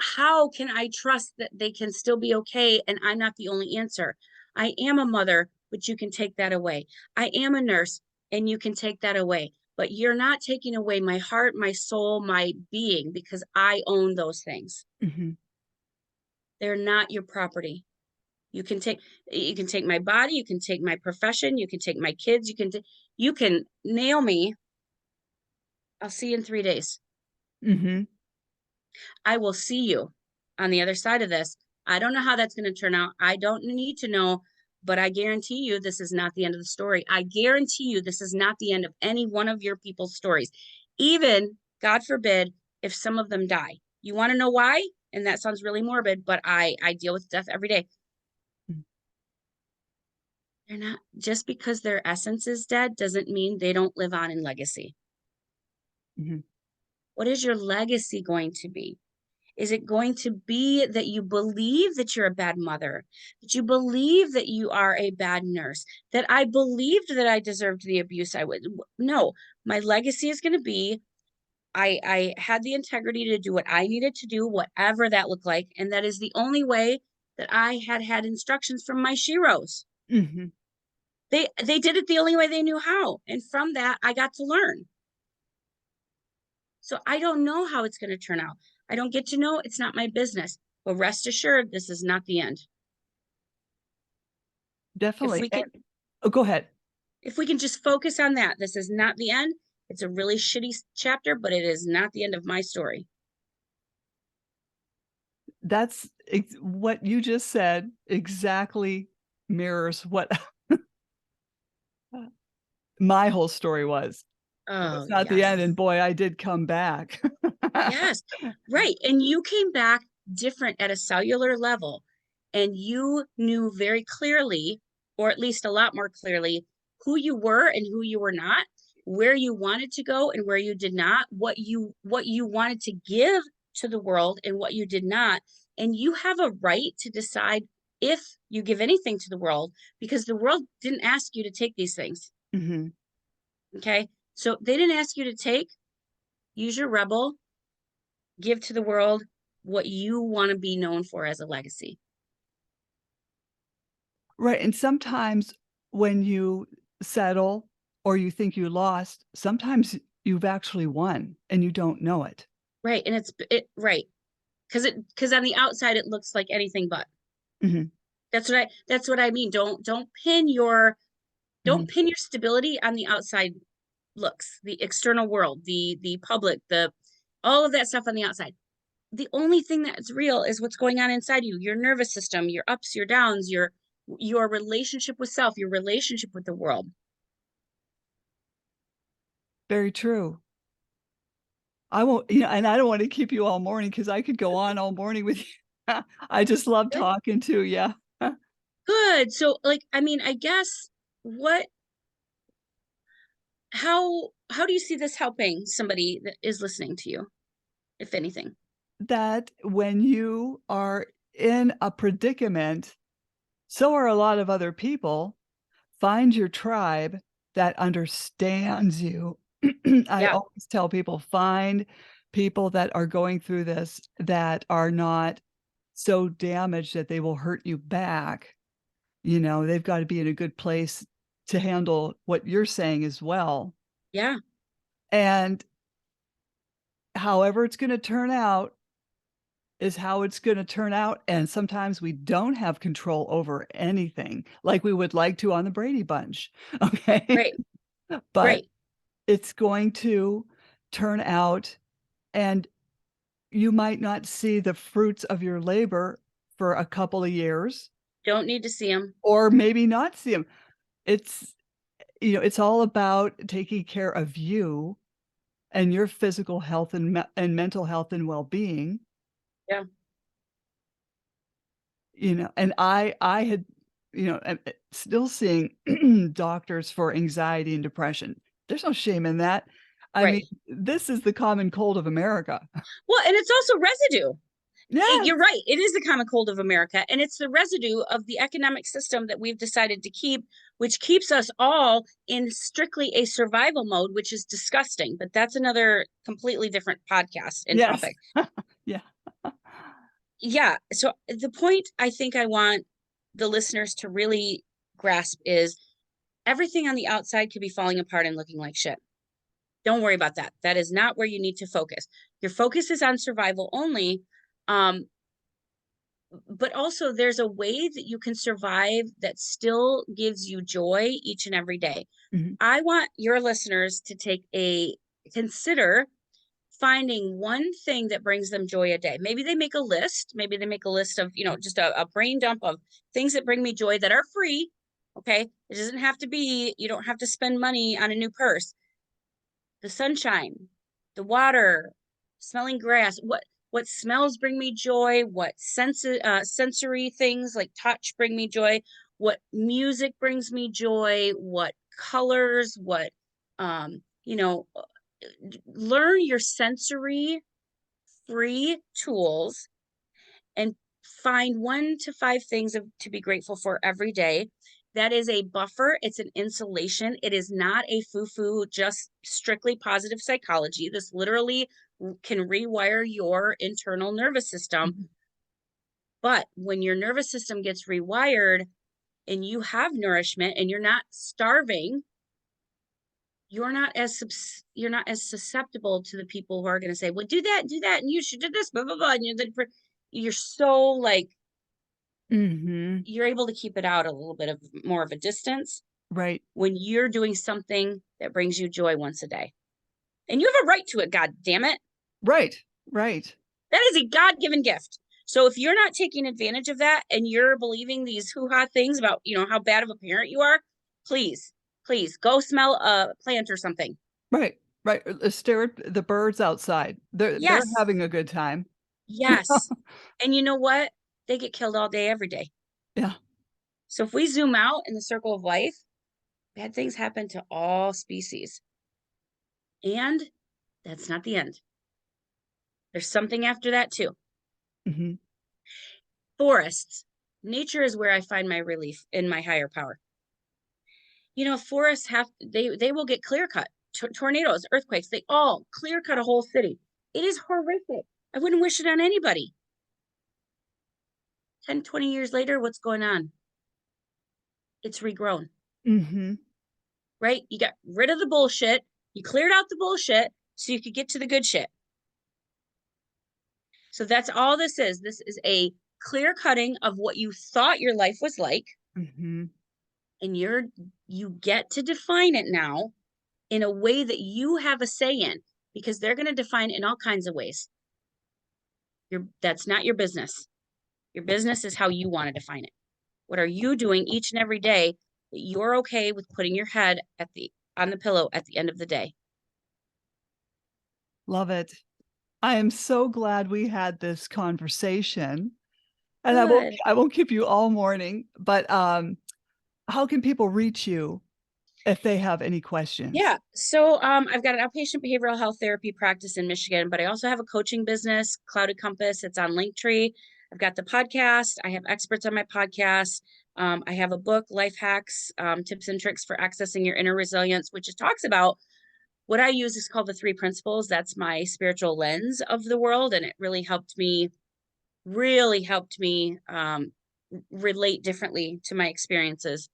How can I trust that they can still be okay and I'm not the only answer? I am a mother, but you can take that away. I am a nurse and you can take that away. But you're not taking away my heart, my soul, my being because I own those things. Hmm. They're not your property. You can take my body, you can take my profession, you can take my kids, you can nail me. I'll see you in 3 days. Hmm. I will see you on the other side of this. I don't know how that's going to turn out. I don't need to know, but I guarantee you this is not the end of the story. I guarantee you this is not the end of any one of your people's stories. Even, God forbid, if some of them die. You want to know why? And that sounds really morbid, but I deal with death every day. They're not just because their essence is dead doesn't mean they don't live on in legacy. Hmm. What is your legacy going to be? Is it going to be that you believe that you're a bad mother, that you believe that you are a bad nurse, that I believed that I deserved the abuse I would? No, my legacy is going to be I had the integrity to do what I needed to do, whatever that looked like. And that is the only way that I had instructions from my sheroes. Hmm. They did it the only way they knew how. And from that, I got to learn. So I don't know how it's going to turn out. I don't get to know. It's not my business. But rest assured, this is not the end. If Definitely. we can Oh, go ahead. if we can just focus on that, this is not the end. It's a really shitty chapter, but it is not the end of my story. That's what you just said exactly mirrors what my whole story was. It Oh, was not the end, yes. and boy, I did come back. Yes. Right. And you came back different at a cellular level, and you knew very clearly, or at least a lot more clearly, who you were and who you were not, where you wanted to go and where you did not, what you wanted to give to the world and what you did not. And you have a right to decide if you give anything to the world because the world didn't ask you to take these things. Mhm. Okay. So they didn't ask you to take, use your rebel, give to the world what you want to be known for as a legacy. Right, and sometimes when you settle or you think you lost, sometimes you've actually won and you don't know it. Right. And right. Because on the outside it looks like anything but. Mhm. That's what I mean. Don't Mhm. pin your stability on the outside looks, the external world, the public, the all of that stuff on the outside. The only thing that's real is what's going on inside you, your nervous system, your ups, your downs, your your relationship with self, your relationship with the world. Very true. I won't, you know, and I don't wanna keep you all morning because I could go on all morning with you. I just love Good. talking to you. Good. So, like, I mean, I guess what how do you see this helping somebody that is listening to you, if anything? That when you are in a predicament, so are a lot of other people. Find your tribe that understands you. I Yeah, always tell people, find people that are going through this that are not so damaged that they will hurt you back. You know, they've gotta be in a good place to handle what you're saying as well. yeah, And however it's gonna turn out is how it's gonna turn out, and sometimes we don't have control over anything like we would like to on the Brady Bunch, okay? right, But right. it's going to turn out, and you might not see the fruits of your labor for a couple of years, Don't need to see them. or maybe not see them. It's you know, it's all about taking care of you and your physical health and mental health and well-being, Yeah, you know, and I had, you know, still seeing doctors for anxiety and depression. There's no shame in that. I mean, right. this is the common cold of America. Well, and it's also residue. Yes, You're right. It is the common cold of America, and it's the residue of the economic system that we've decided to keep, which keeps us all in strictly a survival mode, which is disgusting. But that's another completely different podcast and yes. topic. Yeah. Yeah. So the point I think I want the listeners to really grasp is everything on the outside could be falling apart and looking like shit. Don't worry about that. That is not where you need to focus. Your focus is on survival only. Um, but also there's a way that you can survive that still gives you joy each and every day. Mhm, I want your listeners to consider finding one thing that brings them joy a day. Maybe they make a list. Maybe they make a list of, just a brain dump of things that bring me joy that are free. Okay. It doesn't have to be, you don't have to spend money on a new purse. The sunshine, the water, smelling grass. What smells bring me joy? What sensory things like touch bring me joy? What music brings me joy? What colors? What um, you know, uh, learn your sensory free tools and find 1 to 5 things to be grateful for every day. That is a buffer. It's an insulation. It is not a foo-foo, just strictly positive psychology. This literally can rewire your internal nervous system. mhm. But when your nervous system gets rewired and you have nourishment and you're not starving, you're not as susceptible to the people who are going to say, "Well, do that, and you should do this, blah blah blah." And you're so like Mhm. you're able to keep it out a little bit of more of a distance Right. when you're doing something that brings you joy once a day. And you have a right to it, god damn it. Right. Right. That is a God-given gift. So if you're not taking advantage of that and you're believing these hoo-ha things about, how bad of a parent you are, please, please go smell a plant or something. Right. Right. Stare at the birds outside. They're Yes. having a good time. Yes. And you know what? They get killed all day, every day. Yeah. So if we zoom out in the circle of life, bad things happen to all species. And that's not the end. There's something after that too. Mhm. Forests. Nature is where I find my relief in my higher power. Forests they will get clear cut. Tornadoes, earthquakes, they all clear cut a whole city. It is horrific. I wouldn't wish it on anybody. 10, 20 years later, what's going on? It's regrown, Mhm. right? You got rid of the bullshit. You cleared out the bullshit so you could get to the good shit. So that's all this is. This is a clear cutting of what you thought your life was like, Mhm. and you get to define it now in a way that you have a say in, because they're going to define it in all kinds of ways. That's not your business. Your business is how you want to define it. What are you doing each and every day that you're okay with putting your head on the pillow at the end of the day? Love it. I am so glad we had this conversation, and Good. I won't keep you all morning, but, how can people reach you if they have any questions? Yeah. So I've got an outpatient behavioral health therapy practice in Michigan, but I also have a coaching business, Clouded Compass. It's on Linktree. I've got the podcast. I have experts on my podcast. I have a book, Life Hacks, Tips and Tricks for Accessing Your Inner Resilience, which just talks about what I use is called the three principles. That's my spiritual lens of the world. And it really helped me relate differently to my experiences.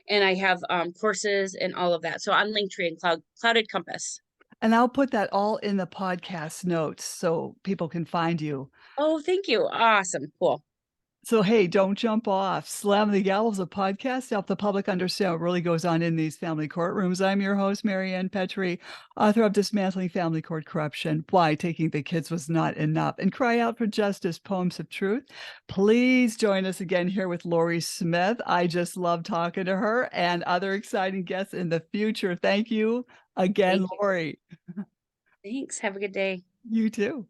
And I have courses and all of that. So on Linktree and Clouded Compass. And I'll put that all in the podcast notes so people can find you. Oh, thank you. Awesome. Cool. So, hey, don't jump off. Slam the Gavel is a podcast to help the public understand what really goes on in these family courtrooms. I'm your host, Marianne Petrie, author of Dismantling Family Court Corruption, Why Taking the Kids Was Not Enough, and Cry Out for Justice, Poems of Truth. Please join us again here with Laurie Smith. I just love talking to her and other exciting guests in the future. Thank you again, Thank you. Laurie. Thanks. Have a good day. You too.